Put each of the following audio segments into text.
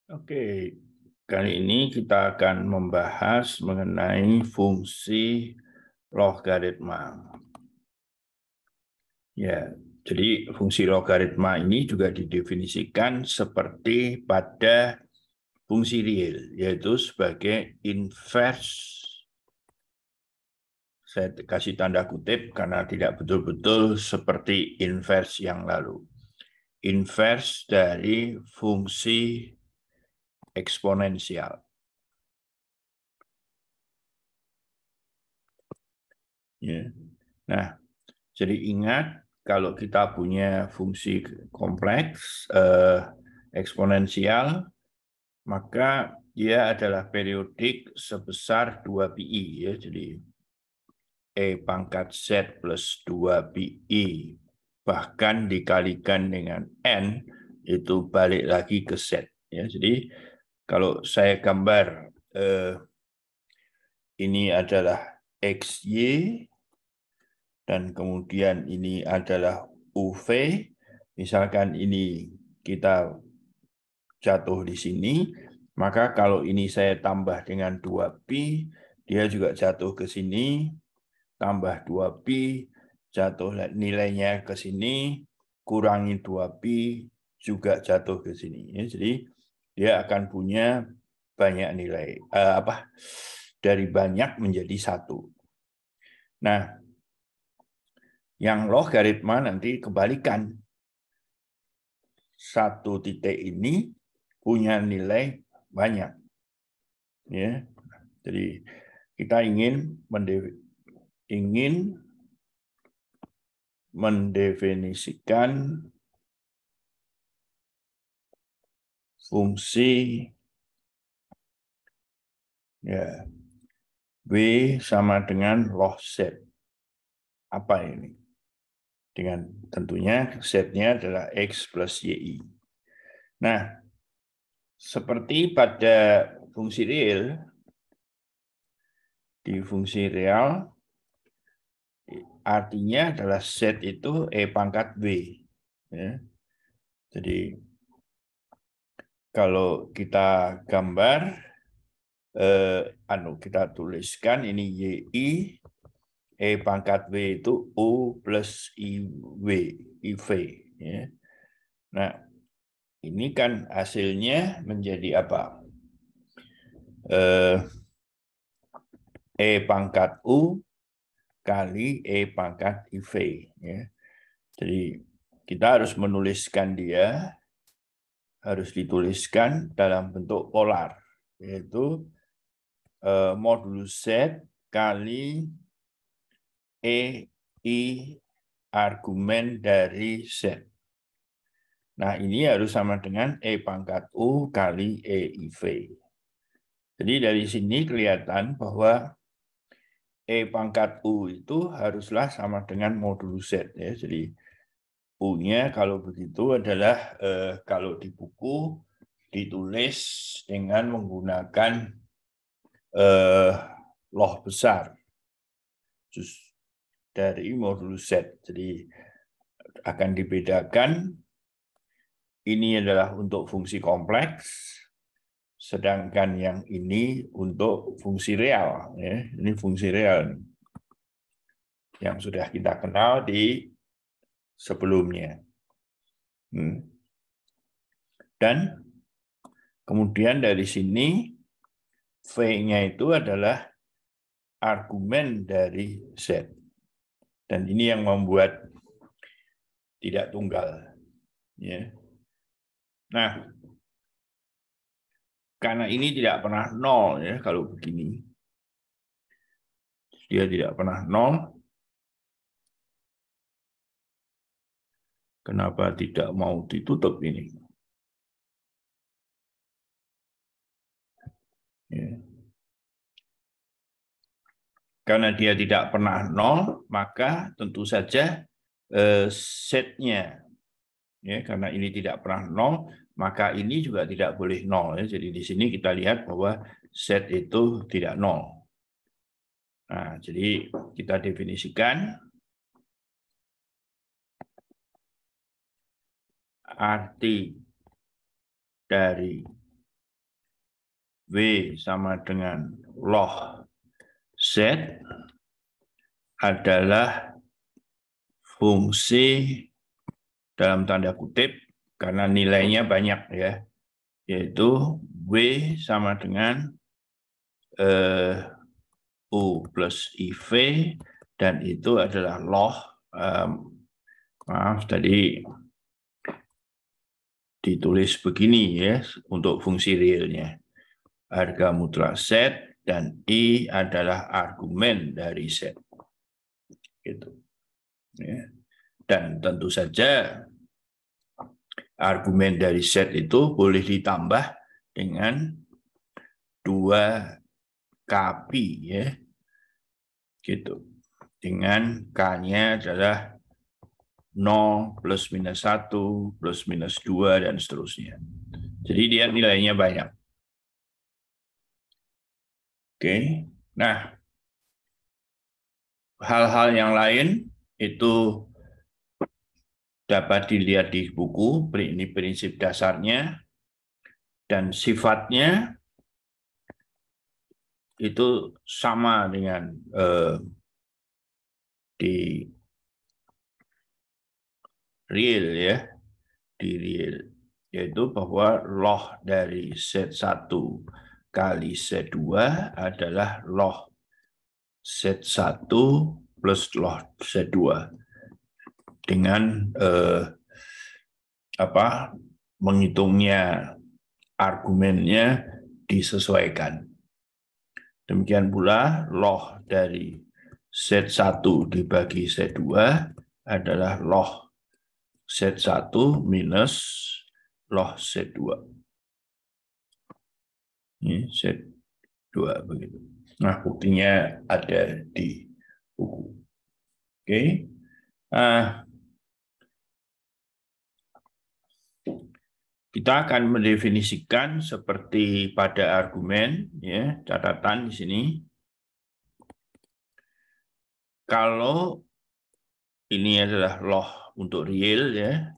Oke, kali ini kita akan membahas mengenai fungsi logaritma. Ya, jadi fungsi logaritma ini juga didefinisikan seperti pada fungsi real, yaitu sebagai inverse. Saya kasih tanda kutip karena tidak betul-betul seperti inverse yang lalu. Inverse dari fungsi eksponensial. Ya. Nah, jadi ingat kalau kita punya fungsi kompleks eksponensial, maka dia adalah periodik sebesar 2pi ya. Jadi E pangkat Z plus 2pi bahkan dikalikan dengan N itu balik lagi ke Z ya. Jadi kalau saya gambar ini adalah XY dan kemudian ini adalah UV, misalkan ini kita jatuh di sini, maka kalau ini saya tambah dengan 2pi, dia juga jatuh ke sini, tambah 2pi, jatuh nilainya ke sini, kurangi 2pi, juga jatuh ke sini. Jadi dia akan punya banyak nilai, dari banyak menjadi satu. Nah, yang logaritma nanti kebalikan. Satu titik ini punya nilai banyak. Ya. Jadi kita ingin mendefinisikan fungsi ya, W sama dengan log Z. Apa ini? Dengan tentunya Z-nya adalah X plus YI. Nah, seperti pada fungsi real, di fungsi real artinya adalah Z itu E pangkat W. Ya. Jadi kalau kita gambar, kita tuliskan ini YI, E pangkat W itu U plus IV. Ya. Nah, ini kan hasilnya menjadi apa? E pangkat U kali E pangkat IV. Ya. Jadi kita harus menuliskan dia, harus dituliskan dalam bentuk polar, yaitu modulus Z kali I argumen dari Z. Nah, ini harus sama dengan E pangkat U kali EIV. Jadi dari sini kelihatan bahwa E pangkat U itu haruslah sama dengan modulus Z. Ya. Jadi U-nya kalau begitu adalah kalau di buku ditulis dengan menggunakan loh besar dari modulus Z. Jadi akan dibedakan, ini adalah untuk fungsi kompleks, sedangkan yang ini untuk fungsi real. Ya. Ini fungsi real yang sudah kita kenal di sebelumnya. Dan kemudian dari sini V-nya itu adalah argumen dari Z. Dan ini yang membuat tidak tunggal. Ya. Nah, karena ini tidak pernah nol ya kalau begini. Dia tidak pernah nol. Kenapa tidak mau ditutup ini? Ya. Karena dia tidak pernah nol, maka tentu saja setnya, ya, karena ini tidak pernah nol, maka ini juga tidak boleh nol. Ya. Jadi di sini kita lihat bahwa set itu tidak nol. Nah, jadi kita definisikan arti dari W sama dengan log Z adalah fungsi dalam tanda kutip karena nilainya banyak ya, yaitu W sama dengan U plus IV dan itu adalah log maaf tadi ditulis begini ya untuk fungsi realnya. Harga mutlak Z dan I adalah argumen dari Z. Gitu. Ya. Dan tentu saja argumen dari Z itu boleh ditambah dengan 2 Kpi ya. Gitu. Dengan K-nya adalah 0, plus minus 1, plus minus 2, dan seterusnya. Jadi dia nilainya banyak. Oke, nah hal-hal yang lain itu dapat dilihat di buku, ini prinsip dasarnya, dan sifatnya itu sama dengan di real ya, di real, yaitu bahwa log dari Z1 kali Z2 adalah log Z1 plus log Z2 dengan menghitungnya argumennya disesuaikan. Demikian pula log dari Z1 dibagi Z2 adalah log Z1 minus log Z2. Ini Z2 begitu. Nah, buktinya ada di buku. Oke. Kita akan mendefinisikan seperti pada argumen, ya, catatan di sini. Kalau ini adalah log untuk real, ya,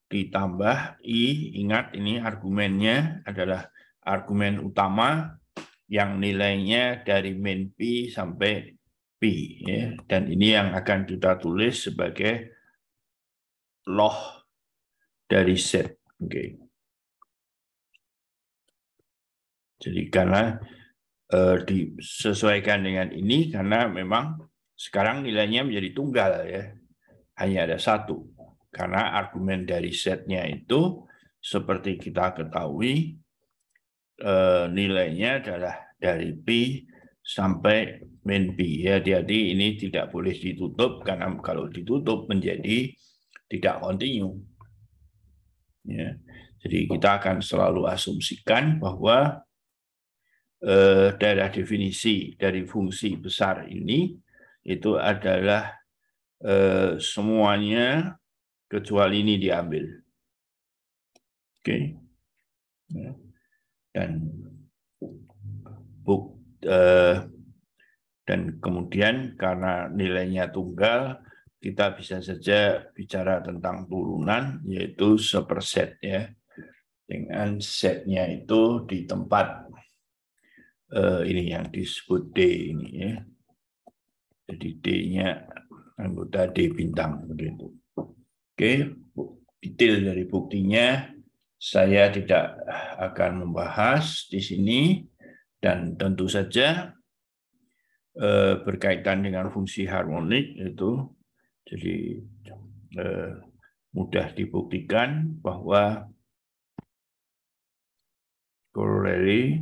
ditambah I, ingat ini argumennya adalah argumen utama yang nilainya dari min P sampai P, ya, dan ini yang akan kita tulis sebagai log dari Z. Oke. Jadi karena disesuaikan dengan ini karena memang sekarang nilainya menjadi tunggal ya, hanya ada satu karena argumen dari Z-nya itu seperti kita ketahui nilainya adalah dari P sampai min P ya. Jadi ini tidak boleh ditutup karena kalau ditutup menjadi tidak kontinu ya. Jadi kita akan selalu asumsikan bahwa daerah definisi dari fungsi besar ini itu adalah semuanya kecuali ini diambil. Oke. Dan kemudian karena nilainya tunggal, kita bisa saja bicara tentang turunan yaitu seperset ya. Dengan setnya itu di tempat ini yang disebut D ini ya. Jadi D-nya anggota D bintang begitu. Oke, detail dari buktinya saya tidak akan membahas di sini dan tentu saja berkaitan dengan fungsi harmonik itu jadi mudah dibuktikan bahwa corollary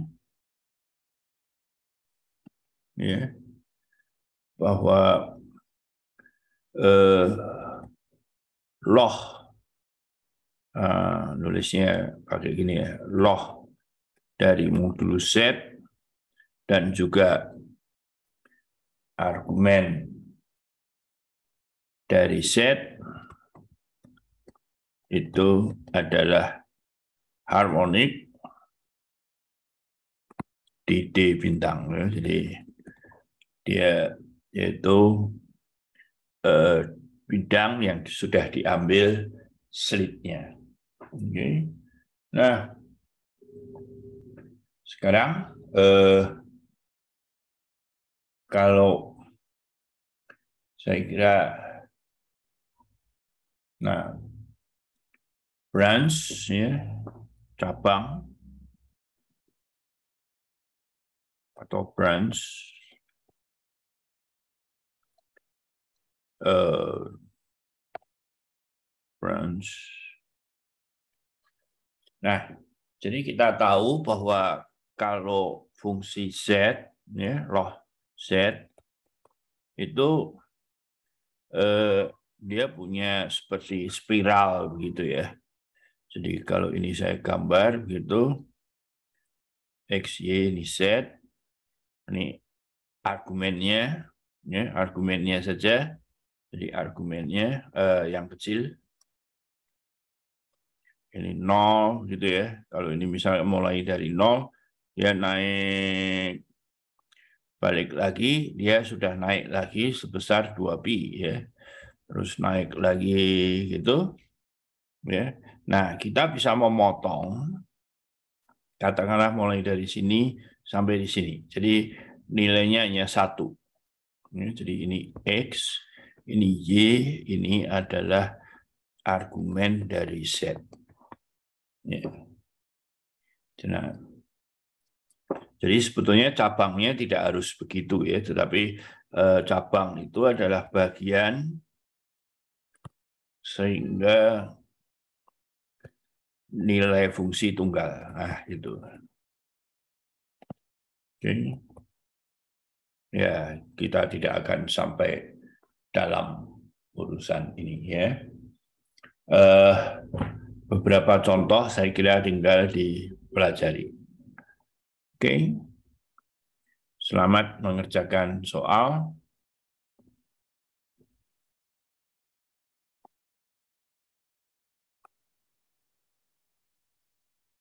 ya, bahwa log nulisnya pakai gini ya, log dari modulus Z dan juga argumen dari Z itu adalah harmonik di D bintang. Jadi dia yaitu bidang yang sudah diambil slitnya. Oke. Nah, sekarang Kalau saya kira, nah, branch ya, cabang atau branch, branch. Nah, jadi kita tahu bahwa kalau fungsi Z, ya, loh Z itu dia punya seperti spiral begitu ya. Jadi kalau ini saya gambar begitu, X, Y, ini Z, ini argumennya, ya, argumennya saja. Jadi argumennya yang kecil, ini 0 gitu ya. Kalau ini misalnya mulai dari 0, dia naik balik lagi, dia sudah naik lagi sebesar 2pi ya. Terus naik lagi gitu ya. Nah, kita bisa memotong, katakanlah mulai dari sini sampai di sini. Jadi nilainya hanya 1. Jadi ini X, ini Y, ini adalah argumen dari Z. Ya. Nah, jadi sebetulnya cabangnya tidak harus begitu ya, tetapi cabang itu adalah bagian sehingga nilai fungsi tunggal. Nah, itu. Oke. Ya, kita tidak akan sampai dalam urusan ini ya. Beberapa contoh saya kira tinggal dipelajari. Oke. Selamat mengerjakan soal.